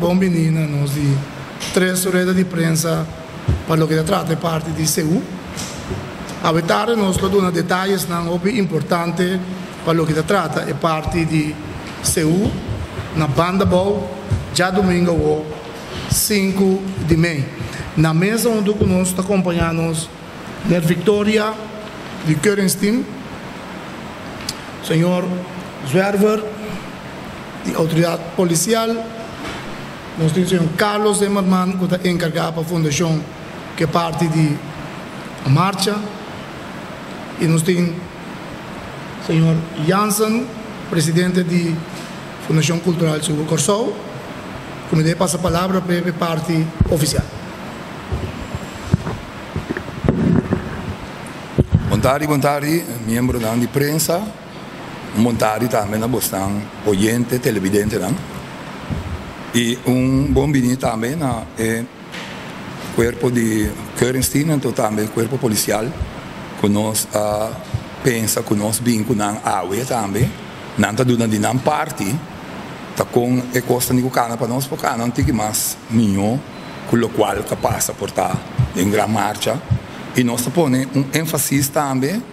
bom menina, nós de 3 horas de prensa para o que trata parte de CU. A vetar nós damos detalhes não importante para o que trata é parte de CU na banda bom já domingo o 5 de maio. Na mesa onde nós acompanhamos na Vitória de Kerenstein, senhor Zwerver, de autoridade policial, nós temos o senhor Carlos Zimmermann, que está encarregado para a fundação, que é parte da marcha, e nós temos o senhor Jansen, presidente da Fundação Cultural Silvio Corsou, que me passa a palavra para a parte oficial. Boa tarde, membro da imprensa, boa tarde também na bostan oyente, televidente, não? E bem-vindo também na corpo de Kerenstein, então também corpo policial, que nós pensa que nós vinculamos a AUE também, não está dando de parte, está com a costa de Cucana para nós, porque não tem mais nenhum, com o qual é capaz de portar em grande marcha. E nós põe ênfase também,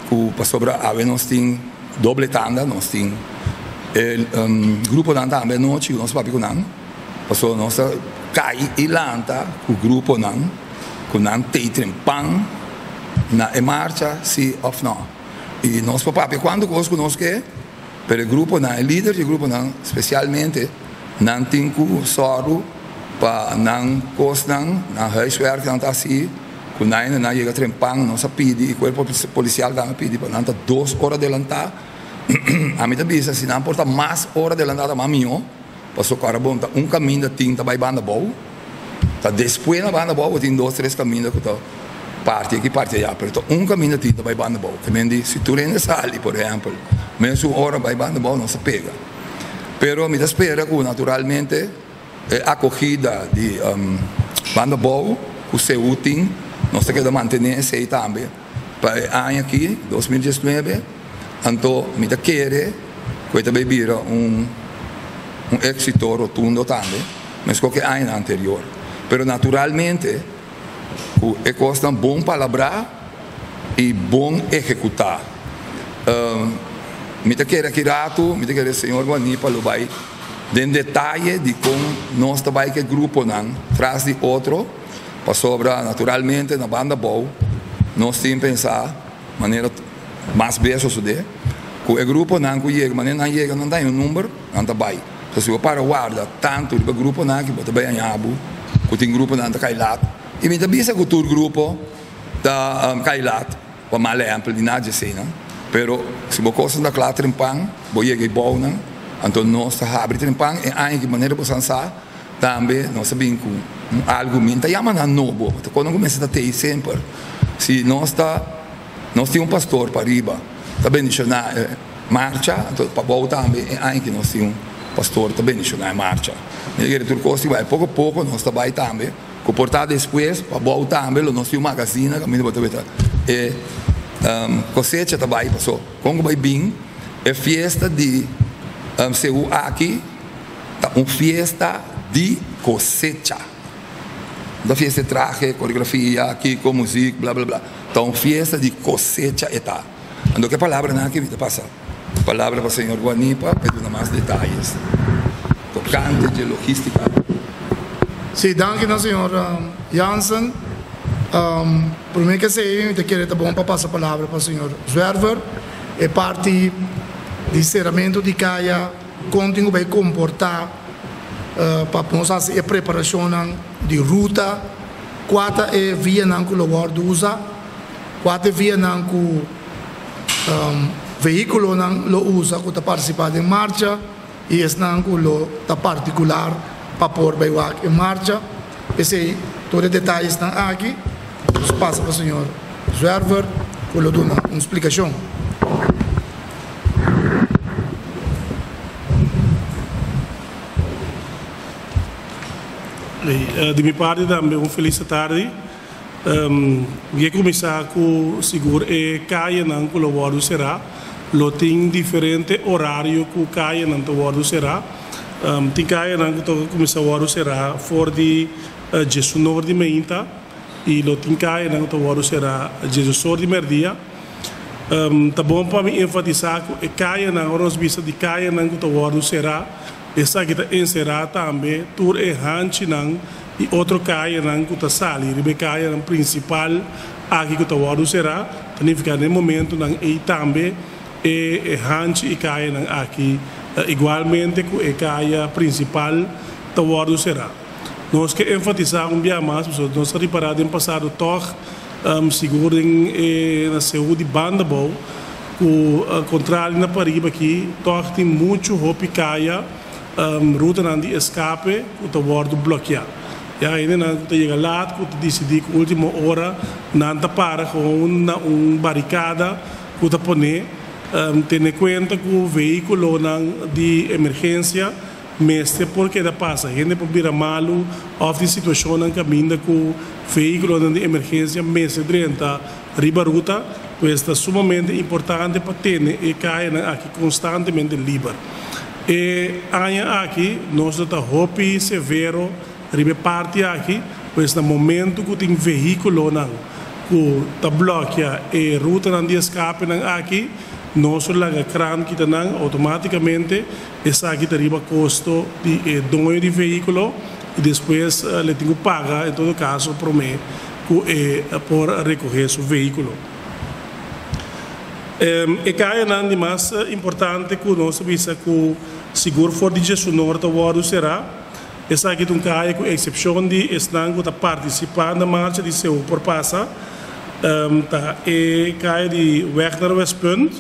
que sobre a AUE nós temos doble tanda, nós temos o grupo também noite, nós papicunam, porque nós cai e lanta, o grupo não, que não tem trempang, na marcha, sim ou não. E nós papi quando nós quer, para o grupo não, o líder do grupo não, especialmente, não tem que soro para não costar, não huiswerk, não está assim. Quando não chega a trempang, nós pedimos, e o corpo policial também pede para não estar 2 horas adelantar. A minha vista, se não porta mais horas adelantada, mais melhor. Passou cara bom, caminho da tinta vai banda boa. Depois na banda boa, tem 2, 3 caminhos que estão parte aqui, parte allá. Mas caminho da tinta vai banda boa. Também se tu ainda sali, por exemplo, mesmo hora vai banda boa, não se pega. Pero me espera que naturalmente a acogida de banda boa, o seu útil, nós temos que manter isso aí também. Para ano aqui, 2019, então, me quer que também vira êxito rotundo também, mas qualquer ano anterior. Pero naturalmente, é costa bom palabrar e bom executar. Me quer aqui rato, me quer o senhor Guanipa lo vai em detalhe de como nós trabalhamos que grupo não, traz de outro. Para sobrar naturalmente na banda boa, nós temos que pensar de maneira mais beijo que o grupo não chega, mas não chega, não tem número, não está bem. Então, se eu para guarda tanto o grupo não, que está bem anhabo, que tem grupo não está cailado, e me avisa que o grupo está cailado, para mal exemplo de nada assim, não? Pero se você gosta da clara trempang, você chega bom, não? Então nós está abre trempang e aí de maneira para pensar também nós sabemos que algo minta chama na novo, quando começa a ter sempre, se nós temos pastor para riba, também deixa na marcha, então para voltar também aí que nós temos pastor também deixa na marcha. E que tudo coisa vai pouco a pouco nós também também, comportar depois para voltar também nós temos magazine, que me botar e cosecha também passou, como vai bem, é festa de seu aqui, uma festa de cosecha. Da festa de traje, coreografia, aqui com música, blá blá blá. Então, festa de cosecha e tal. Então, que palavra não que me passa? Palavra para o senhor Guanipa, para mais detalhes. Tocante de logística. Sim, danke, senhor Jansen. Por mim que sei, eu quero tá bom para passar a palavra para o senhor Zwerver. É parte de encerramento de caia, continua vai comportar para nós fazer a preparação de ruta, quatro é via que o guarda usa, quatro é via que o veículo lo usa para participar de marcha e esse que está particular para pôr em marcha. Esse todos os detalhes estão aqui. Passa para o senhor Zwerver, que lhe dá uma explicação. De minha parte também uma feliz tarde. Vou começar com o seguro e caia não com o guarda será. Lo tem diferente horário que o caia não o guarda será. Tinkaya nang to comissário será for de gestionor de meinta e lo tinkaya nang to waru será gestor de merdia. Tá bom para me enfatizar que kaya nang oros bisa de kaya nang to waru será essa que tá encerrada também tur e hanchi nang e outro kaya nang que tá sali ribe kaya nang principal aqui que to waru será significa no momento nang e também e hanchi e kaya nang aqui igualmente com a caia principal da Wardo será. Nós que enfatizar dia mais, nós reparado em passado toch seguro na saúde banda bom, o contrário na Pariba aqui, toch tem muito hopi caia ruta não de escape, o da Wardo bloquear. E ainda não que chega lá, que decidir que última hora não tá para com barricada, que tá poner tendo em conta que o veículo de emergência mestre porque da passa gente por vir malo ou de situação na caminho que o veículo de emergência mestre dentro riba ruta pues está sumamente importante para ter e cair aqui constantemente livre e aqui nós está hopi severo riba parte aqui pues no momento que tem veículo que está bloqueia e ruta de escape aqui nós lá a crane que está automaticamente essa aqui deriva custo de dono de veículo e depois ele tem que pagar em todo caso por mim por recorrer seu veículo. E cai na de mais importante que nós visa que o seguro for de gestionor da Wardo será essa aqui tem cai com exceção de estão que está participando na marcha de seu por passa tá e cai de weg naar Westpunt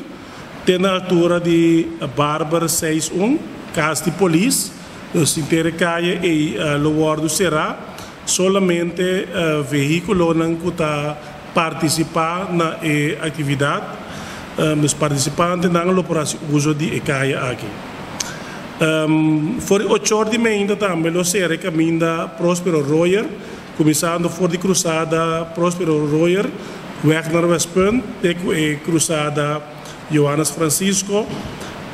tem na altura de Barber 61, casa de polícia, os intercaia e o Wardo será solamente veículo que está participar na atividade, os participantes na operação uso de caia aqui. For 8 horas de manhã também o será caminho da Próspero Royer, começando for de cruzada Próspero Royer, weg naar Westpunt, de cruzada Johannes Francisco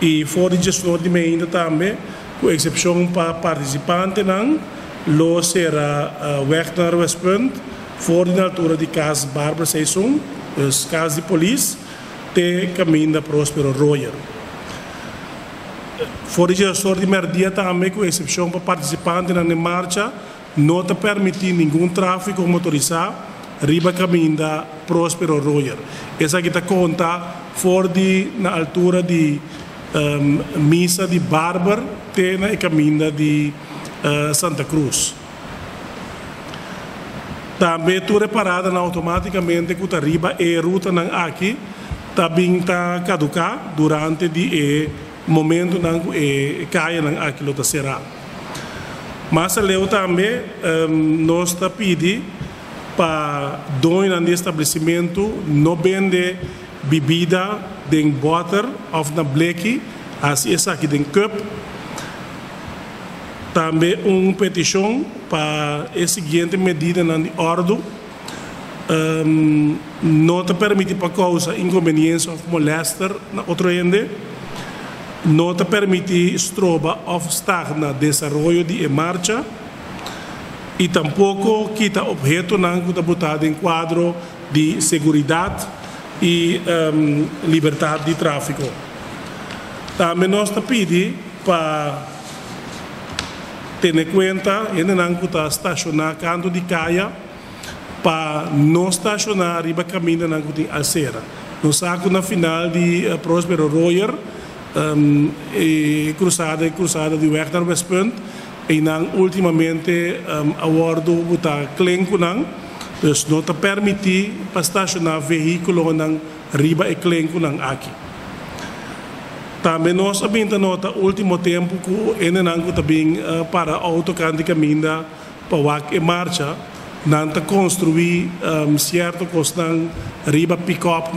e for de gestor de manhã também, com exceção para participantes lo será weg naar Westpunt, for de altura de casa Barbara 61, os casa de polícia, te caminho da Próspero Royer. For de gestor de merdia também, com exceção para participantes na marcha, não te permitir nenhum tráfego motorizado riba caminho da Próspero Royer. Essa aqui está conta for de na altura de missa de Barber tem na caminho de Santa Cruz. Também tu reparada automaticamente que a riba e ruta aqui também está caducar durante de momento que caia aqui lo será. Mas leu também nós está pedindo para dono de estabelecimento não vende bebida de water ou na bleque, assim essa aqui de cup. Também petição para a seguinte medida na ordem, não te permite para causa inconveniência ou molestar na outra ende, não te permite estroba ou estar na desenvolvimento de marcha e tampouco quita objeto que está botado em quadro de segurança e liberdade de tráfego. Também nós te pedimos para ter em conta que está estacionado canto de caia para não estacionar riba caminho que tem alcera. Nós saco na final de Próspero Royer e cruzada de weg naar Westpunt e ultimamente a Wardo está clenco dus não te permitir para estacionar veículo riba e clenco aqui. Também nós abinta nota último tempo que enenango também para auto canto caminho para wak e marcha nanta construir certo costang riba pick-up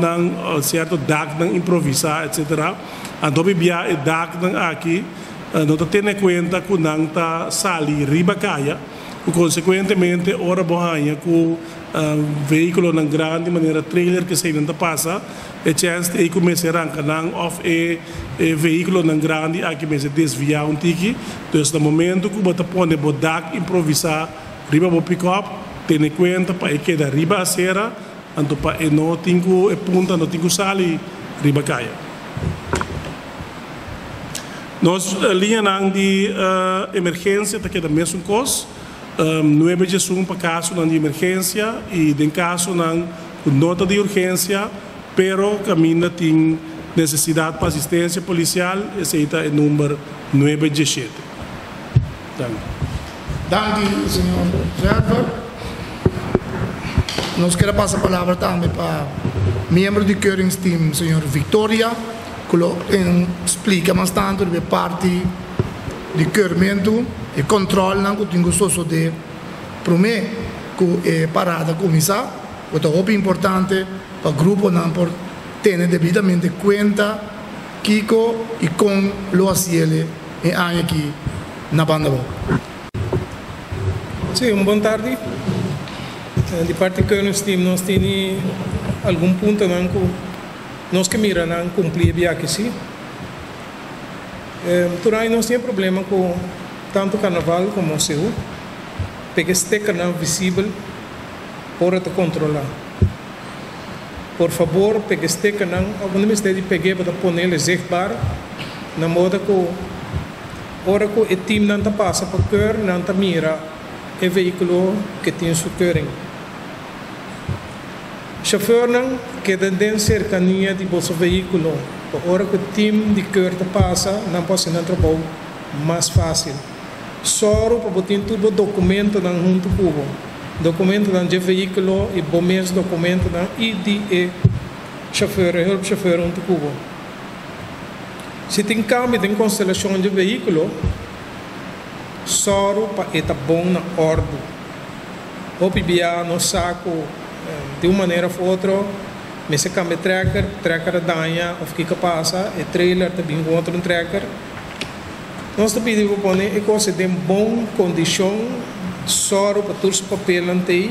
certo dak improvisar etc. Adobe bia e dak aqui não te tem em conta que nanta sali riba caia e consequentemente ora bohanha que veículo ng grande maneira trailer que sai nanta passa e chance e começa a arrancar of veículo ng grande aqui começa desviar tiki então no momento que bota pone bodak improvisar riba bo pick up tem conta para que da riba a serra anto pa e no tingo e punta no tingo sali riba caia nós linha nang de emergência tá que da mesmo cos 9 de para caso de emergência e em caso não nota de urgência pero caminha tem necessidade para assistência policial esse é o número 917. Danke, senhor Gerber. Nós queremos passar a palavra também para membro do Keuringsteam, senhor Victoria, que explica bastante de parte do keurimento e controle que tem gostoso de primeiro que parada começar, o que é importante para o grupo não por ter devidamente conta Kiko e com lo asiele e aqui na banda. Sim, boa tarde. De parte do Keuringsteam nós temos algum ponto que nós que mira não cumprir bem aqui sim. Turai nós temos problema com tanto carnaval como o seu, porque este canal visível para te controlar. Por favor, porque este canal, alguma vez de pegar para pôr ele zichtbaar, na moda que ora que o time não passa para keur, não mira o veículo que tem sua keuring. Chauffeur não que tem cercania de bolso veículo, ora que o time de keur passa, não pode ser trabalho mais fácil. Só para botar tudo documento na junto cubo, documento de veículo e bom mesmo documento na ID chauffeur, help chauffeur junto cubo. Se tem câmbio de constelação de veículo, só para estar bom na ordem. Ou pibia no saco de uma maneira ou outra, mas se câmbio tracker danha, ou que passa, e trailer também encontra tracker. Nós pedimos para pôr coisa de boa condição, só para todos os papéis antei,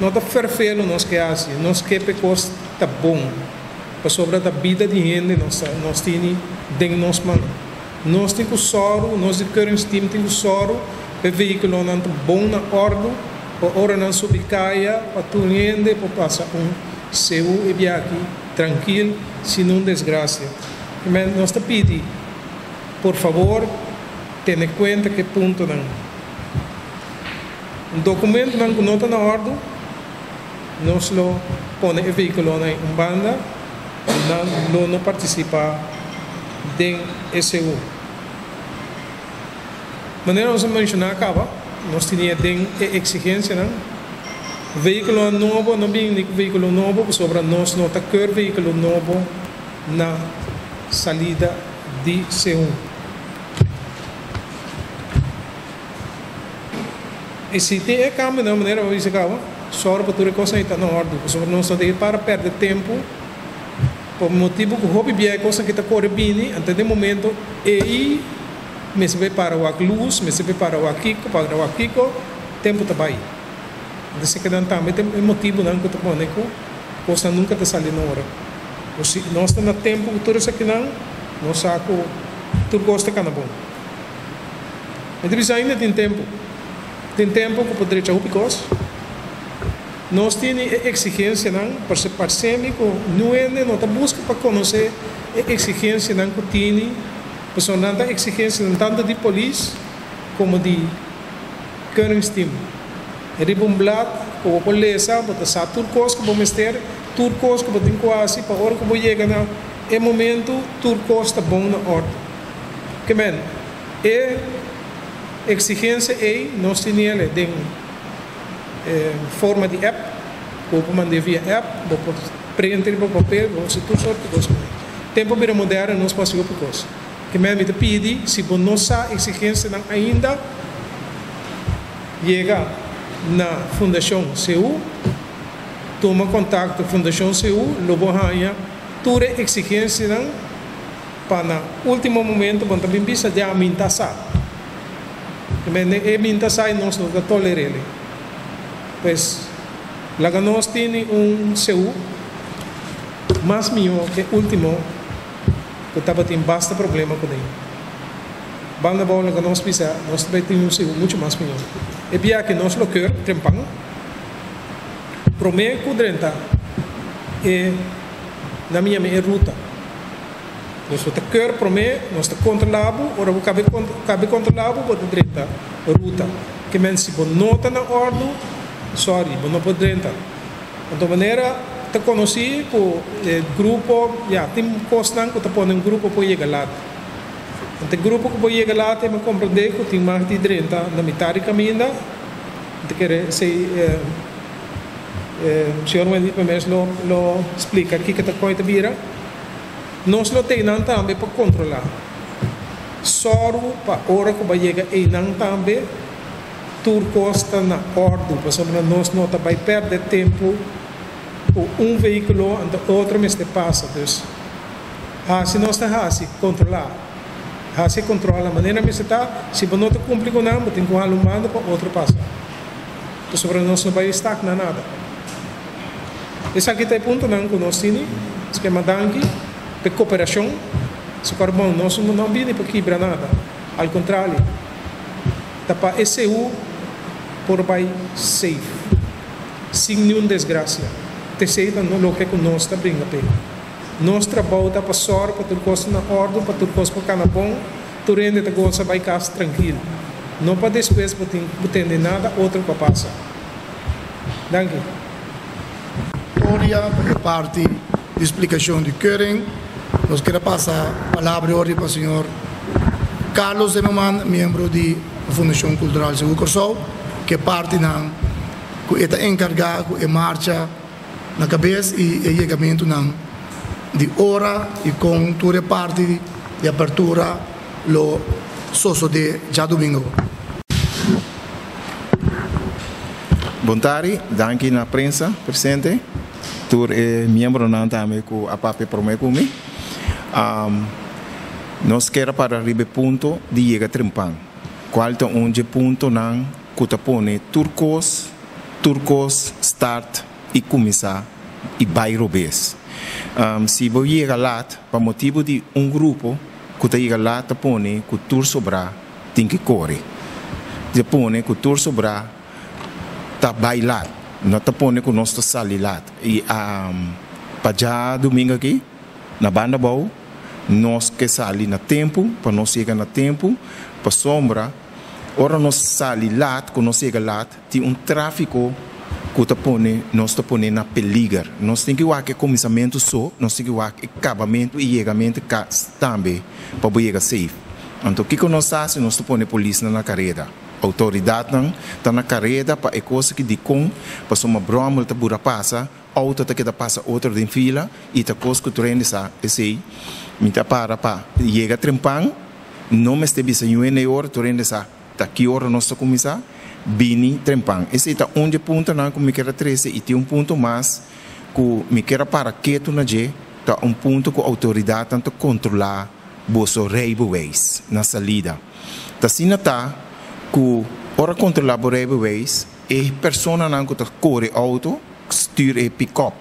não está perfeito nós que assim, nós que coisa está bom, para sobre a vida de gente nós temos dentro de nós mano, nós temos soro, nós de Keuringsteam temos soro, para veículo não está bom na ordem, para hora não subir caia, para tu gente para passar seu e bem aqui tranquilo, sem não desgraça. Mas nós te pedimos por favor, tenha em conta que ponto não. Um documento não está na ordem, nós lo põe o veículo na banda, não participa de SU. Maneira nós mencionar acaba, nós tínhamos exigência não. Veículo novo, não bem veículo novo, sobre nós não está quer veículo novo na salida de C1. E se tem câmbio de maneira que se acaba, só para tudo que está na ordem, sobre não só para perder tempo, por motivo que o hobby é coisa que está correndo bem, até de momento, e me se vai para o luz, me se vai para o Kiko, tempo está bem. Desse que não também tem motivo não que está pondo, coisa nunca está saindo na hora. Se nós estamos no tempo, tudo isso aqui não saco, tudo gosta de bom. Mas ainda tem tempo que poderia ter picos. Nós temos exigência para ser parceiro, não é não busca para conhecer exigência que tem, pessoal não tem exigência tanto de polícia como de Keuringsteam. Ribumblad, como polícia, para saber tudo coisa que vamos ter, tudo coisa que vamos quase para hora que vou chegar na momento tudo coisa está bom na ordem. Que men, exigência nós temos de forma de app, vou mandar via app, vou preencher o papel, vou fazer tudo sorte de coisa. Tempo para moderno nós passamos por coisa. Que men me pede se por nossa exigência ainda chega na Fundação CU, toma contato com a Fundação CU, logo ganha toda exigência para no último momento quando também precisa de amintasa. Mas a amintasa nós não toleramos. Pois Lá nós temos CU mais melhor que o último, que estava tendo bastante problema com ele. Banda bola que nós pisamos, nós também temos CU muito mais melhor. E bem que nós local, trempang, promete que o drenta é na minha ruta. Nós temos que promete, nós temos controlado, ora o cabe controlado, o drenta a ruta. Que men se nota na ordem, sorry, não pode drenta. De maneira te conheci por grupo, tem costas que te põe um grupo para chegar lá. O grupo que para chegar lá tem que compreender que tem mais de 30 na metade do caminho. Te quer se o senhor Wendy primeiro lo explica aqui que te coita vira. Nós lo temos também para controlar. Só para hora que vai chegar e não também tur costa na ordem, porque nós não vai perder tempo por veículo e outro mês de passa. Então, se nós estamos controlar, se controla a maneira que está, se não está cumprindo com nada, tem que arrumar para outro passa. Então, sobre nós não vai estar na nada. Esse aqui é o ponto que nós temos, esquema danke, de cooperação. Se for bom, nós não vimos para quebrar nada. Ao contrário, para ECU por vai safe, sem nenhuma desgraça. Terceiro, não lo que nós está brincando bem. Nós trabalhamos para sorte, para tudo coisa na ordem, para tudo coisa para ficar bom, tu rende a coisa vai casa tranquilo. Não para depois para ter nada outro que passa. Danke. Hoje, a parte de explicação de Keuring, nós queremos passar a palavra hoje para o senhor Carlos Zimmermann, membro da Fundação Cultural Seguro Corsol, que é parte que está encarregado de marcha na cabeça e chegamento de hora e com toda a parte de abertura lo sosso de já domingo. Boa tarde, danke na prensa presente. Tur é membro também com a papi promete comigo. Nós queremos para arriba ponto de chegar trempang. Qual é onde ponto não cutapone turcos start e começar e bairro bes. Se você chega lá, para motivo de grupo que chega lá, tapone que tur sobra tem que correr. Tapone que tur sobra tá bailar, não tapone que nós tá sair lá. E para já domingo aqui na banda boa, nós que sair na tempo, para nós chegar na tempo, para sombra. Ora nós saímos lá, quando nós chegamos lá, tem tráfico que nós põe na perigo. Nós temos que ver que começamento só, nós temos que ver que acabamento e chegamento também, para chegar safe. Então, o que nós fazemos? Nós põe a polícia na carreira. A autoridade está na carreira para a coisa que dicom, para uma broma que está passa, auto que passa outra em fila, e a coisa que tu rende esse, me para chegar trempang, não me esteja sem hora, tu rende que hora nós estamos começar, bini trempang. Esse é onde ponto não que me quer 13 e tem ponto mais que me quer para que tu na je, tá ponto que a autoridade tanto controlar bosso railways na salida. Tá sina tá que ora controlar bo railways e persona não que tá corre auto, stuur e pick-up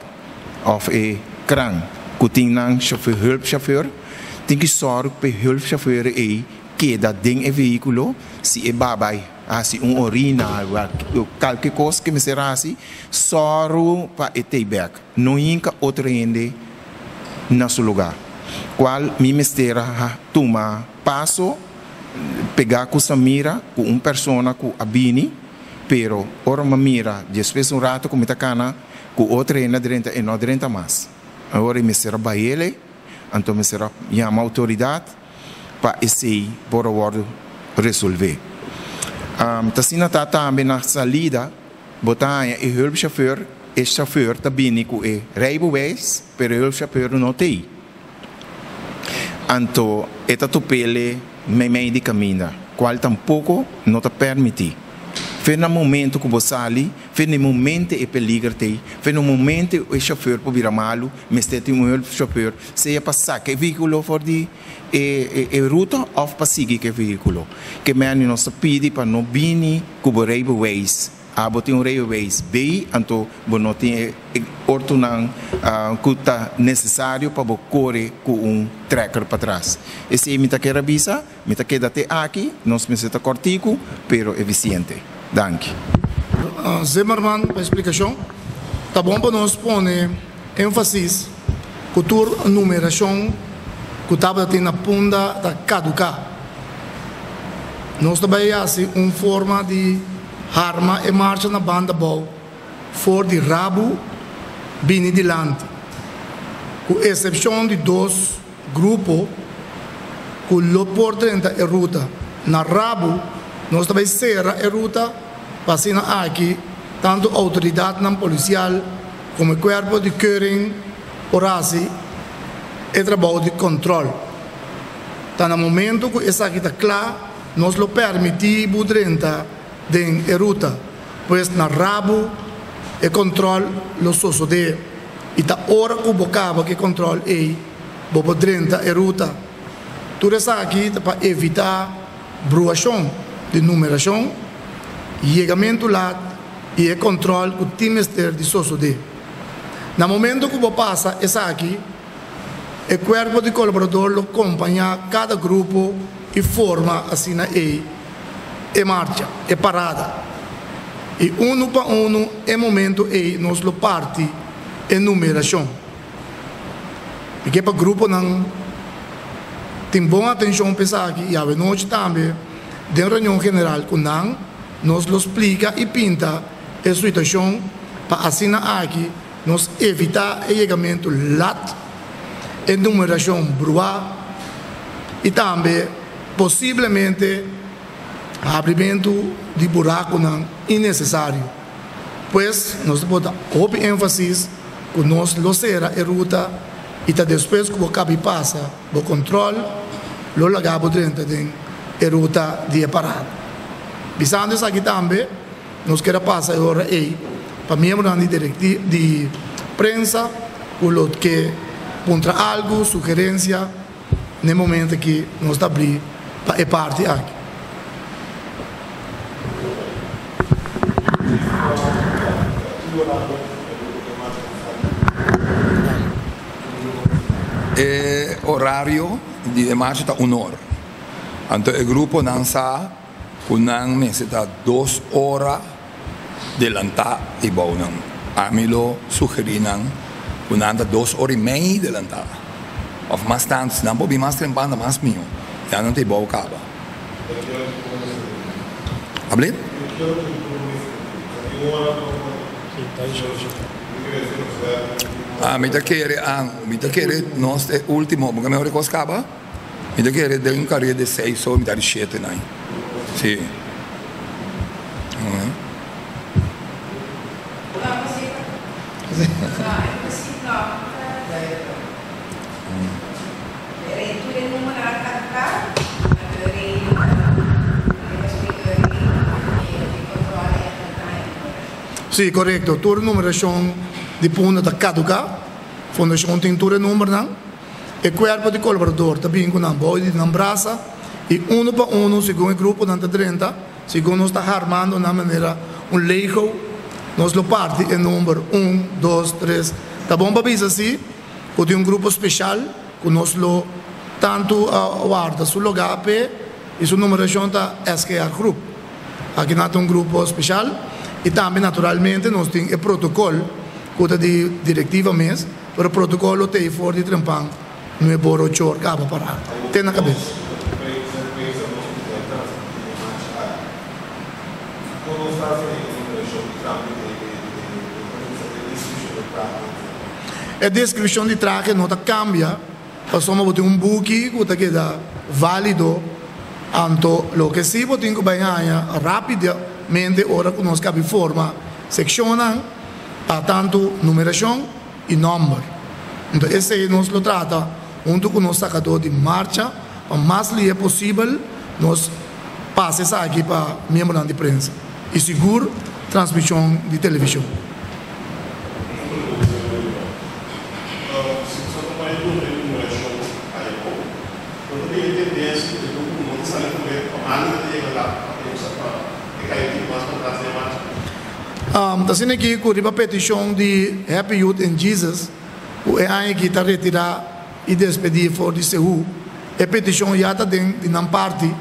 of e kran, que tem não chauffeur, tem que sorg pe hulpchauffeur e que da ding e veículo se é babai se orina qualquer coisa que me será assim só para e back não inca outro ende na seu lugar qual me mistera toma passo pegar com essa mira com persona com abini pero ora uma mira depois rato com mita cana com outra ende dentro e não dentro mais agora me será baile então me será chama autoridade para esse bora resolver. Tasina tá também na salida, botar e hulpchauffeur, e chauffeur também com e railways, pero hulpchauffeur não tem. Então, esta topele meio de caminho, qual tampouco não te permite. Foi no momento que você sai, foi no momento que perigo tem, foi no momento que o chauffeur pode virar malo, mas tem chauffeur, se é passar que veículo for de ruta ou para seguir que veículo. Que mesmo nós pedimos para não vir com railways Abotin um railways B, então não tem orto não cuta necessário para correr com tracker para trás. Esse me tá queira visa, me tá queda até aqui, nós me seta cortico, pero eficiente. Danke. Zimmerman, para explicação. Tá bom para nós pôr ênfase cultura numeração que estava na ponta da caducar. Nós também assim uma forma de arma e marcha na banda boa, for de rabo, bem dilante. Com exceção de dois grupos, que o por 30 é ruta. Na rabo, nós também serra a ruta, passando aqui, tanto a autoridade policial, como o corpo de keuring, orasi, e trabalho de controle. Então, no momento que isso aqui está claro, nós lo permitimos dentro da ruta, pois na rabo e controle lo sucede. E da hora que o bocava que controle é, bobo dentro da ruta. Tudo isso aqui para evitar bruação de numeração, chegamento lá e controle que o time de sucede. No momento que você passa isso aqui, o corpo de colaborador lo acompanha cada grupo e forma assim e marcha, e parada. E para é momento nós lo parte em numeração. E que para o grupo não tem boa atenção pensar aqui, e a noite também, de reunião general com nós lo explica e pinta a situação para assim aqui, nós evitar o chegamento lat, a numeração brua, e também, possivelmente, abrimento de buraco não innecessário. Pois, nós podemos dar ênfase que nós lo será a ruta e depois que o cabe passa, o controle, lo lagabo dentro da ruta de parada. Visando isso aqui também, nós queremos passar agora para membros de prensa, o que contra algo, sugerência, no momento que nós abrimos para a parte aqui. Horário de marcha está 1 hora. Então, o grupo não sabe que não necessita 2 horas adelantar e bom. A mim lo sugeri que não anda 2 horas e meia adelantar. Ou mais tanto, não pode mais tempo, mais mil. Já não tem bom cabo. Abre? Me da querer nós é último, porque me coisa acaba. Me da querer de carreira de 6 ou me dá de 7, não. Sim. Sim, correto. Toda numeração de ponta da caduca, fundação tem todo o número, não? E o corpo de colaborador também com a boi de braça, e para segundo o grupo de 30, segundo nós está armando na maneira leigo, nós lo parte em número 1, 2, 3. Tá bom para isso assim? Que tem grupo especial, que nós lo tanto guarda sul lugar e sua numeração está SQR Group. Aqui nós temos grupo especial. E também, naturalmente, nós temos o protocolo, que é de diretiva mesmo, mas o protocolo tem fora de trampão, não é boro chor, acaba parado. Tem na cabeça. A descrição de traje não cambia, passamos a ter book que é válido, então, o que sim, tem que banhar rapidamente, ora que nós cabe forma, seccionam, para tanto numeração e número. Então, esse nós lo trata, junto com o nosso sacador de marcha, o mais livre possível, nós passamos aqui para membros de prensa. E seguro, transmissão de televisão. Assim aqui, com a petição de Happy Youth in Jesus, o EAN que está retirar e despedir for de CEU, a petição já está dentro de uma parte,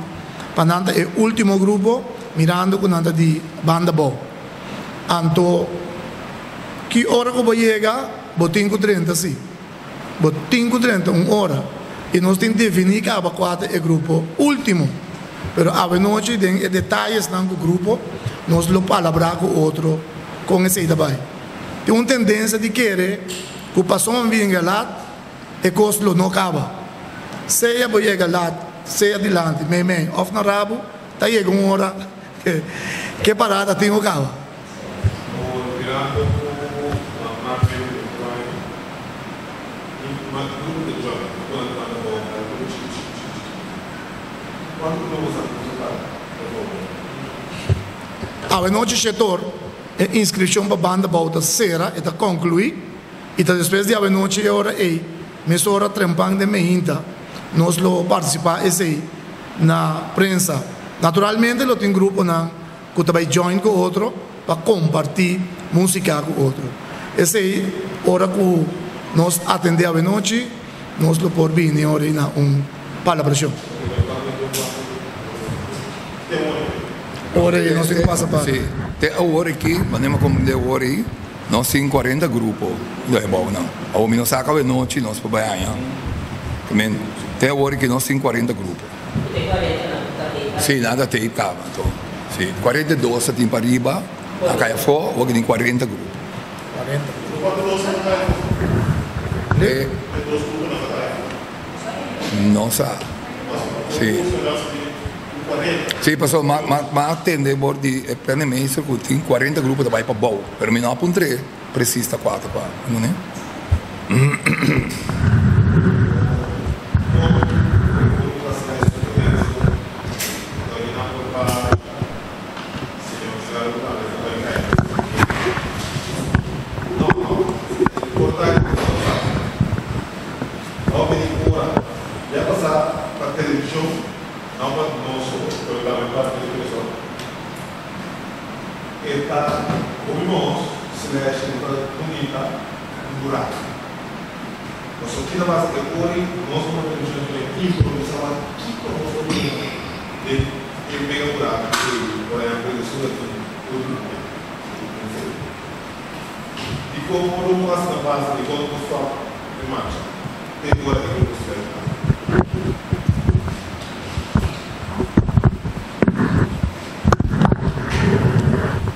para o último grupo, mirando com nada de banda boa. Então, que hora que eu vou chegar, vou 5:30, sim. Vou 5:30, 1 hora. E nós temos que definir que há 4 é grupo último. Mas a noite tem detalhes do grupo, nós vamos falar com o outro, com esse também. Tem uma tendência de querer que o passou vinha lá e coisa não acaba. Seja vou chegar lá, seja adiante, meio, off na rabo, está chegando 1 hora que parada tem o acaba. A noite setor a inscrição para a banda volta será e está concluída e depois de a noite é hora aí mas hora trempang de meinta nós lo participar esse na prensa naturalmente lo tem grupo na que também join com outro para compartilhar música com outro esse aí hora que nós atender a noite nós lo por vir hora na palabração. Ora não sei passa para. Sim, tem a hora aqui, mas nem como de hora aí, nós temos 40 grupos, não é bom não. Ao menos acaba a noite nós para banhar. Também tem a hora que nós temos 40 grupos. Sim, nada tem cava, então. Sim, 42 tem para riba, a caia fora, hoje tem 40 grupos. 40. Não sabe. Sim. Sim, pessoal, mas atender por de pleno mês que tem 40 grupos de vai para bom, pero não para 3, precisa 4 para, não é?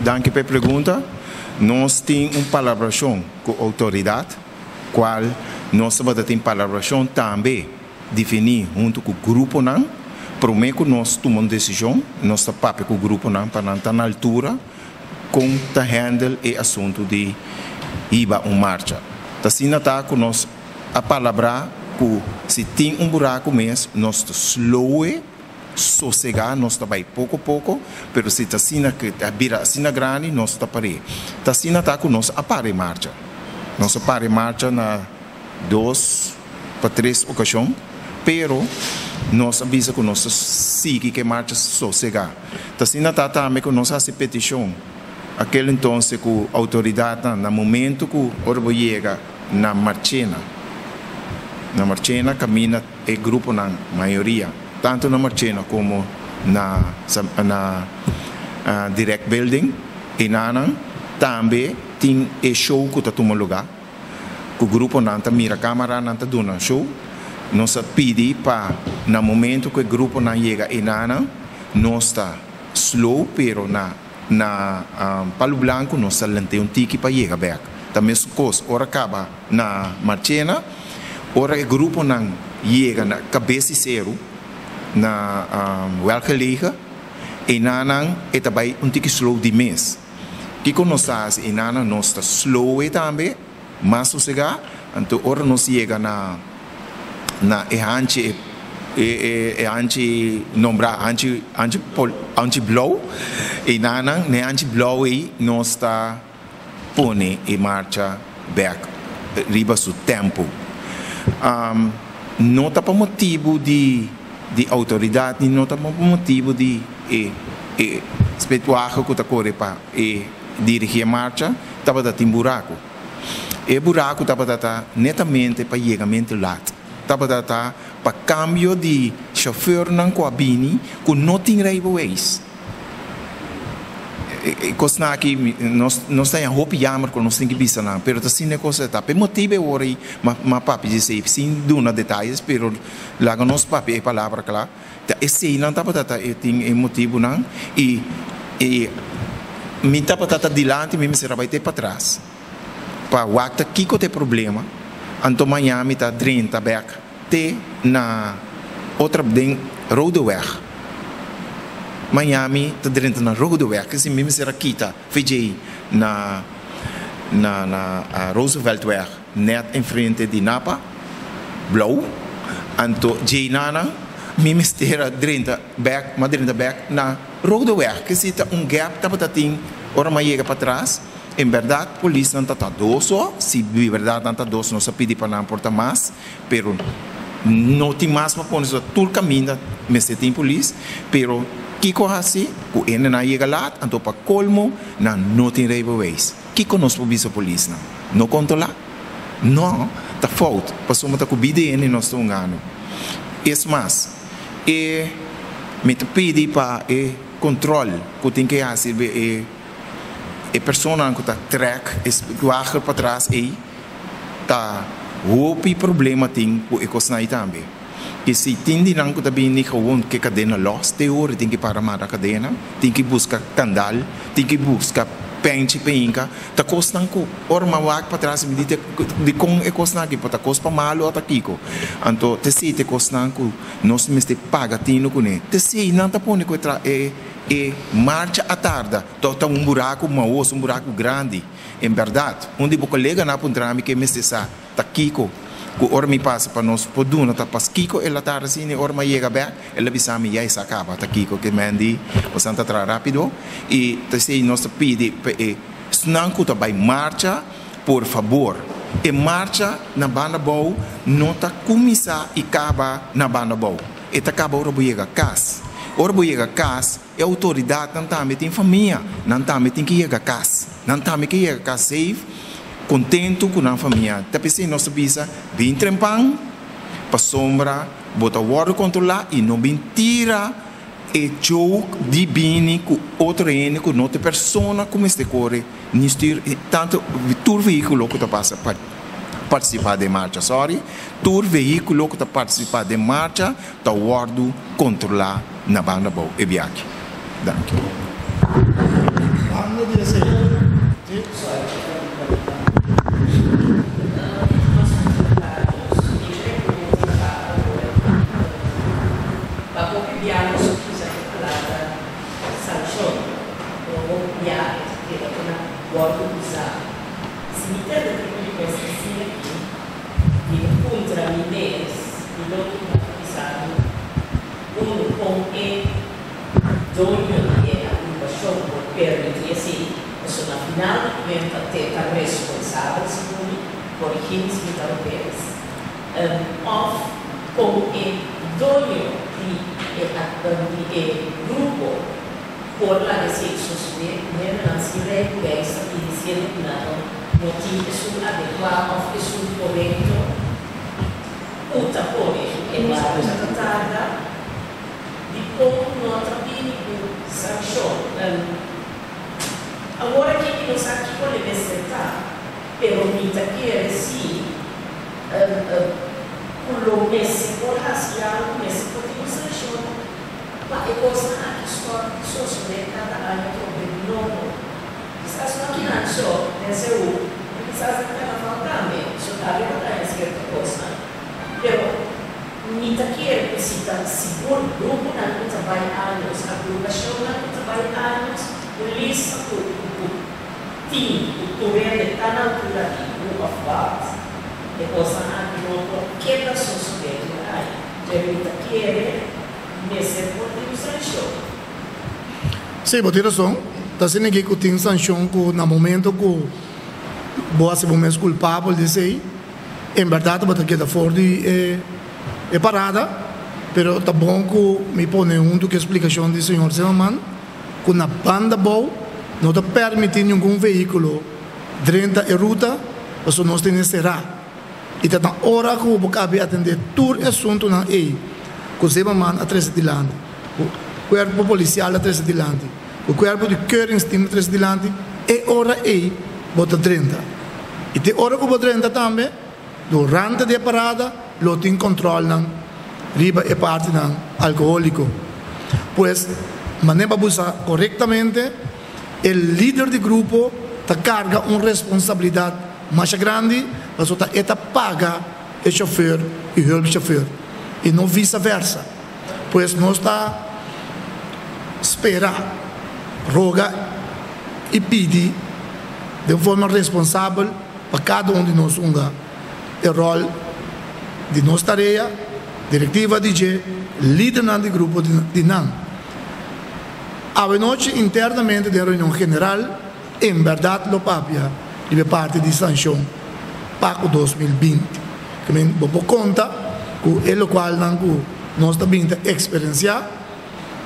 Danke pela pergunta. Nós temos uma palabração com a autoridade, qual nós vamos ter palabração também definir junto com o grupo não. Primeiro que nós tomamos decisão, nós papel com o grupo não para estar na altura com a handle e assunto de iba marcha. Assim não está com nós a palavra que se tem buraco mesmo, nós slow sossegar, nós também pouco a pouco, mas se está assim que a vira assim grande, nós está parei. Assim não está com nós a pare marcha. Nós a pare marcha na 2 para 3 ocasiões, pero nós avisa que nós sigue que marcha sossegar. Assim não está também com nós a petição. Aquele então que a autoridade no momento que o orbo chega na marchena caminha o grupo na maioria, tanto na marchena como na direct building e também tem o show que está tomando lugar, que o grupo não está mira a câmera, não está dando show, nós pedimos para no momento que o grupo não chega e nós está slow, pero na Palo Blanco nós lantemos tiki para chegar back. Também coisa, ora acaba na marchena, ora o grupo não chega na cabeça zero na welke e nanang também tiki slow de mês. Que quando nós estamos e nós está slow também, mas sossegar, então ora nós chega na anti nombrar anti blow e nanang ne anti blow e nós está pone e marcha back riba su tempo não tá por motivo de autoridade não tá por motivo de espiritual que tá corre para dirigir a marcha, estava dando um buraco. E buraco estava dando netamente para chegamento lá. Estava dando para cambio de chauffeur na cabine com não tem railways. Coisa aqui nós temos roupa jammer com nós temos que pensar lá, pero assim é coisa tá. Por motivo eu orei, mas papi disse sem dúvida detalhes, pero lá com nós papi é palavra lá. Esse não estava dando tem motivo não e me estava dando adiante, me será vai ter para trás. Para o acta que tem problema, então Miami está 30 back te na outra den roadweg. Miami está dentro na roadweg, que se mesmo será quita, fez na Rooseveltweg, net em frente de Napa, blauw, então Jainana, mesmo será 30 back, mas 30 back na roadweg, que se está gap, tá para ter hora mais chega para trás. Em verdade, a polícia não está doce, se de verdade não está doce, não se pede para não portar mais, pero não tem mais para pôr todo o caminho, mas tem polícia, pero que coisa assim, o ene não chega lá, então para colmo, não tem railways. Que conosco para a polícia? Não controla? Não, está falta, passou uma cobida e nós estamos ganhando. É mais, me pede para o controle, que tem que fazer, a pessoa que está track, que para trás, está o problema tem com a coisa também. E se tem de não também gewoon que cadena los, teoria tem que parar a cadena, tem que buscar candal, tem que buscar pente penca, tá costando com orma wak para trás me dite de com é costando aqui para costa malo até kiko. Então te se te costando com nós me este paga tino com né. Te se não tá pondo com marcha à tarde, tá buraco maoso, buraco grande. Em verdade, onde o colega na puntrami que me está tá kiko. Que ormi passa para nós poduna tá pas kiko ela tá assim orma chega bem ela bisa me já acaba tá kiko que mandi o santa tra rápido e te sei nós pede snanco tá vai marcha por favor e marcha na banda bom não tá começar e acaba na banda bom e tá acaba ora chega cas ora chega cas é autoridade não tá tem família não tá tem que chega cas não tá que chega cas safe contento com a família. Tapi se nós bisa bem trempang, para sombra, bota o ar controlar e não mentira e joke de bem com outro ene com outra pessoa como este corre, nistir tanto tur veículo que tá passa para participar de marcha, sorry, tur veículo que tá participar de marcha, tá guardo controlar na banda boa e viagem. Danke. Abbiamo scusa la sanzione o viaggio che è una vuoto usare. Si mi tende di questa sera di incontra l'idea di loro utilizzare un con e dono che ha un passaggio per il TSI sono a finale diventa te responsabile secondo por 15 europeus off con e dono di gruppo por la che si sostiene non si regula e stabilisce motivi sull'adeguato e sul corretto tutta poi e la cosa tarda di come non trapini più sanzione ora che non sa chi vuole essere però mi tagliere sì quello messo por racial messo por demonstração mas é coisa que só sobre cada ano que eu novo está só aqui não só nesse o está na faltando só tá ali para esquerda coisa pero me taqueira precisa seguro grupo não trabalha anos a população não trabalha anos polícia o time o governo está na altura de uma parte e cosa anche non che da sostituire deve chiedere messe por dimostrazione. Sim, boa razão. Está sendo que tem sanção que no momento que boa se momento culpável de ser, em verdade vai ter que fora de parada, pero tá bom que me põe que explicação do senhor Zimmermann que na banda boa não te permite nenhum veículo dentro da ruta, mas nós temos que serrar. E tá na hora que o cabe atender todo o assunto na EI, que se man atrás de lande, o corpo policial atrás de lande, o corpo de keuringsteam atrás de lande, é hora EI bota 30. E tem hora que o 30 também, durante a parada, lo tem controlam, riba e parte não alcoólico. Pois, maneira buscar corretamente, o líder do grupo te carga uma responsabilidade mais grande, mas você paga o chofer e o chofer, e não vice-versa. Pois nós está esperar, roga e pedir de forma responsável para cada um de nós o rol de nossa tarefa, diretiva DJ, líder do grupo de NAM. A noite internamente da reunião general, em verdade, lo papia de parte de sanção para o 2020. Que me dou conta que é o qual nós também experienciar,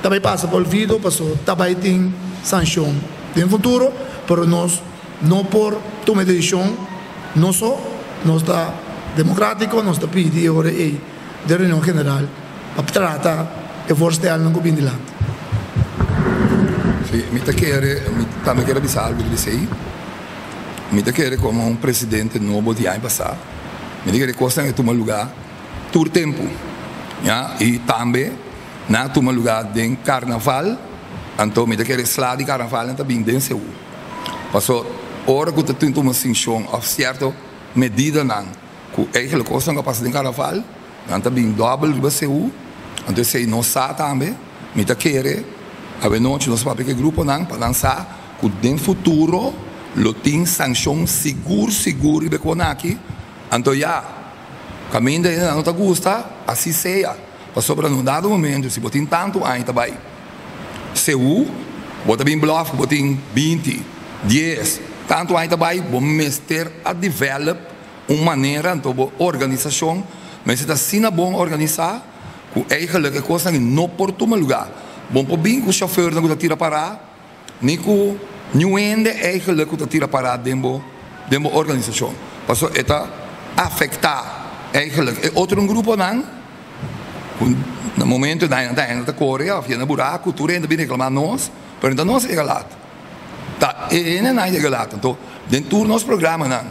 também passa por vida, passou, também tem sanção no futuro, mas nós não por tomar decisão, não só, nós está democrático, nós está pedindo agora da reunião general para tratar e forçar no governo de lá. Sim, me também quero avisar algo de você. Me quero como presidente novo de ano passado. Me quero que tomar lugar todo tempo. E também na tomar lugar de carnaval. Então me quero slide carnaval também dentro do passou hora que tu toma sanção a certa medida não. Que eigenlijk coisa que passa de carnaval, não também dobro do seu. Então se não sabe também, me quero a noite nós vamos para o grupo não para lançar que no futuro lo tem sanção seguro e bem aqui. Então caminho daí não te gusta, assim seja. Passou para um dado momento, se botem tanto aí também. Seu, bota bem bluff, botem 20, 10, tanto aí também, vamos mestre a develop uma maneira, então organização, mas se está assim bom organizar, que eigenlijk coisa que não por tomar lugar. Bom para bem que o chauffeur não tira parar, nem que não ende eigenlijk que tira parar dentro organização. Passou eta afetar eigenlijk outro grupo não. No momento da na Coreia, havia na buraco, tu ainda bem reclamar nós, mas ainda nós é galado. Tá, não é galado. Então, dentro do nosso programa na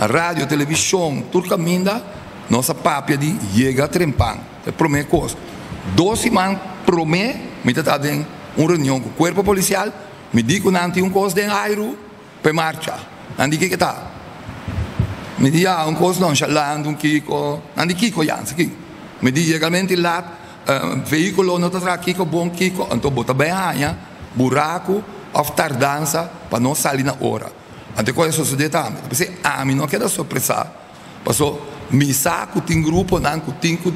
rádio, televisão, tudo caminha, nossa papia de chega trempang. É a primeira coisa. 12 semanas promete, me está dando uma reunião com o corpo policial, me diz que não tem uma coisa de aero para marcha. Não diz que está. Me diz, uma coisa não, chalando, kiko, não diz kiko, aqui. Me diz, legalmente lá, veículo não está aqui, bom kiko, então bota bem aí, buraco, of tardança, para não sair na hora. Então, coisa sucede também. Porque, mim não quero surpresa. Passou, me saco, tem grupo, não, tem que,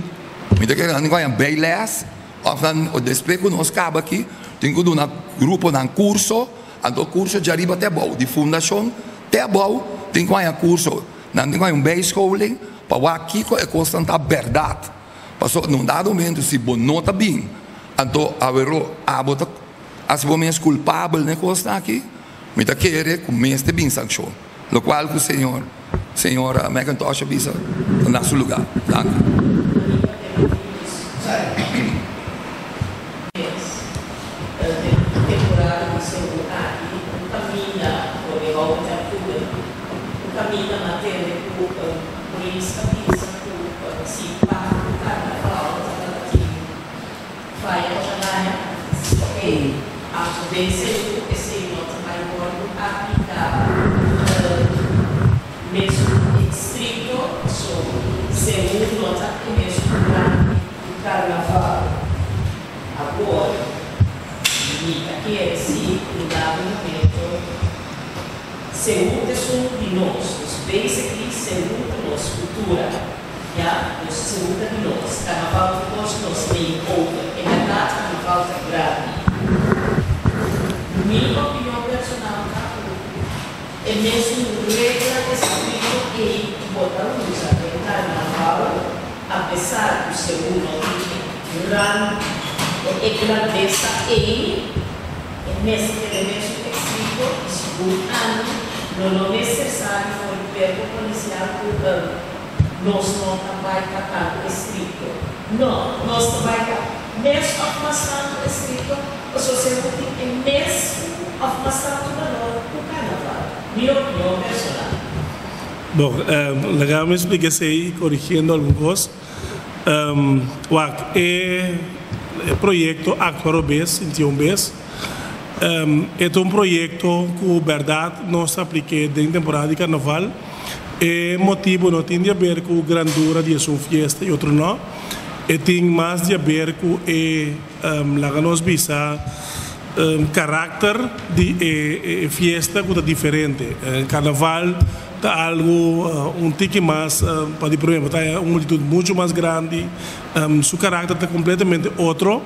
me diz que não vai bem less, o desprezo nós acaba aqui, tem que dar um grupo, um curso, então o curso de arriba até bom, de fundação, até bom, tem que dar um curso, não tem um base schooling, para aqui é constante a verdade. Passou, num dado momento, se bom não está bem, então, as homens culpáveis, né, coisa aqui, me está querendo que o mês de bem sanção, o qual o senhora McIntosh avisa no nosso lugar. Mesmo estrito, segundo nota que mesmo o carnaval agora, que é esse dado momento, segundo de nós, basically segundo nossa cultura, segundo de nós, carnaval de nós nem outra, é verdade carnaval é grave. Minha opinião personal é mesmo regra escrito e botar luz a carnaval, apesar do segundo grande grandeza e mesmo escrito objetivo e segundo ano, não é necessário for o verbo policial nós não vai estar estrito. Não, nós vai estar mesmo afastando estrito, o sociedade é mesmo afastando o carnaval. Minha opinião personal. Bom, legal me explicar se aí, corrigindo algumas coisas. O projeto Actor Bes, 21 Bes, é um projeto que, verdade, nós aplicamos em temporada de carnaval. O motivo não tem a ver com a grandura de sua festa e outro não. Tem mais a ver com a nossa visa caráter de festa que é diferente. Carnaval está algo tique mais para o problema, está uma multidão muito mais grande, seu caráter está completamente outro.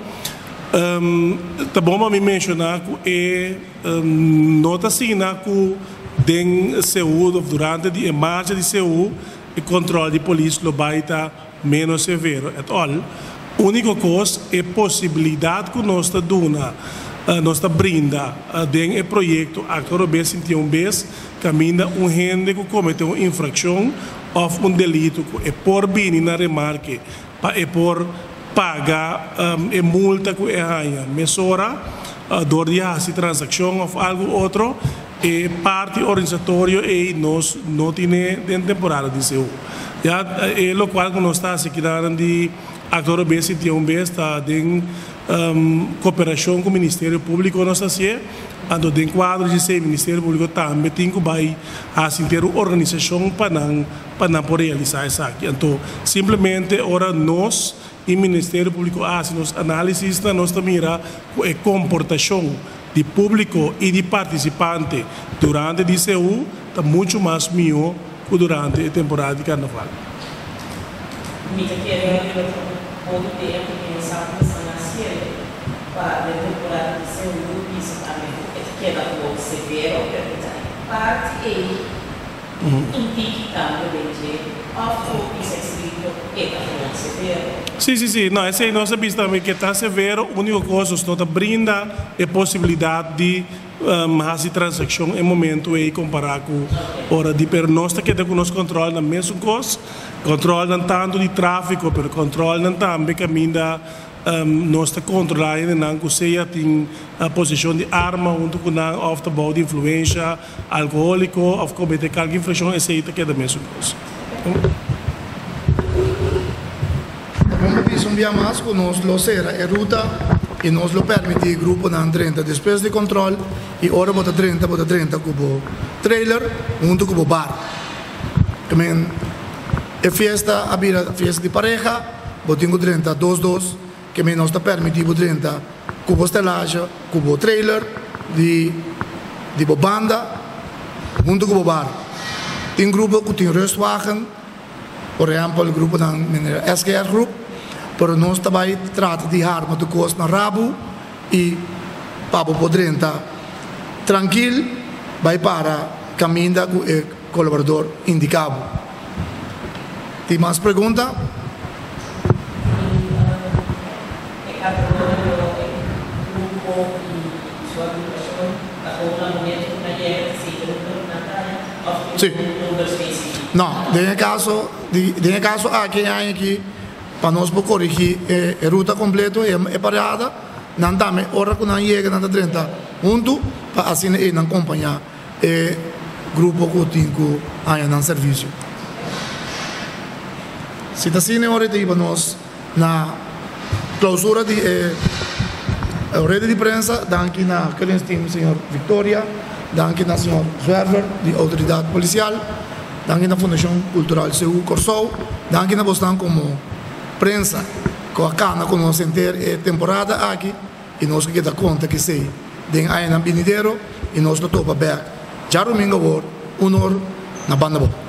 Tá bom para me mencionar que não está assim que den CU durante a marcha de CU o controle de polícia vai estar menos severo. A única coisa é a possibilidade que nós nós brinda dentro do projeto Actor Bes 21 Bes caminha gente que cometeu uma infração ou delito que é por vir na remarque para por pagar a multa que é a mesura dor de essa transação ou algo outro e parte organizatória e nós não temos dentro temporada de seu. É o qual nós estamos aqui de Actor Bes 21 Bes está em cooperação com o Ministério Público nós assim ando dentro quadro de ser Ministério Público também tem que vai assim ter uma organização para não poder realizar isso aqui. Então simplesmente ora nós e Ministério Público assim nos análises da nossa mira a comportação de público e de participante durante a DCU está muito mais melhor que durante a temporada de carnaval. Me quero outro tempo pensar para a temporada de DCU isso também que é da pouco severo parte e implica também isso é escrito é da pouco severo. Sim. Não, essa é nossa vista também que está severo. A única coisa que nós brinda é a possibilidade de fazer transação em momento e comparar com hora de per nós que tem conosco controle na mesma coisa, controle não tanto de tráfico, pero controle não também caminha nós está controlando não que seja tem a posição de arma junto com não of the de influência alcoólico ou cometer qualquer infração essa é que é da mesma coisa. Como disse um dia mais, que nós lo será a ruta e nós lo permite grupo na 30 depois de controle e ora bota 30 cubo trailer junto com o bar. Também é festa de pareja, botinho 30 2 que me nos permite 30 cubo estelagem, cubo trailer de banda junto com o bar. Tem grupo que tem rustwagen, por exemplo, o grupo da SGR Group, pero nós também trata de arma de costa na rabo e papo por 30 tranquilo vai para caminho com o colaborador indicado. Tem mais pergunta? Sim. Não, nesse caso aqui para nós corrigir a ruta completa é parada, não dá hora que não chega na 30 junto para assim não acompanhar o grupo que tem no serviço. Se está assim hora de nós na clausura de rede de prensa, danke na Team senhor Victoria, danke na senhor Zwerver de autoridade policial, danke na Fundação Cultural CU Corsou, danke na Boston como prensa com a cana com nós ter temporada aqui e nós que dá conta que sei den aí na Binideiro e nós no topa back já domingo honor na banda.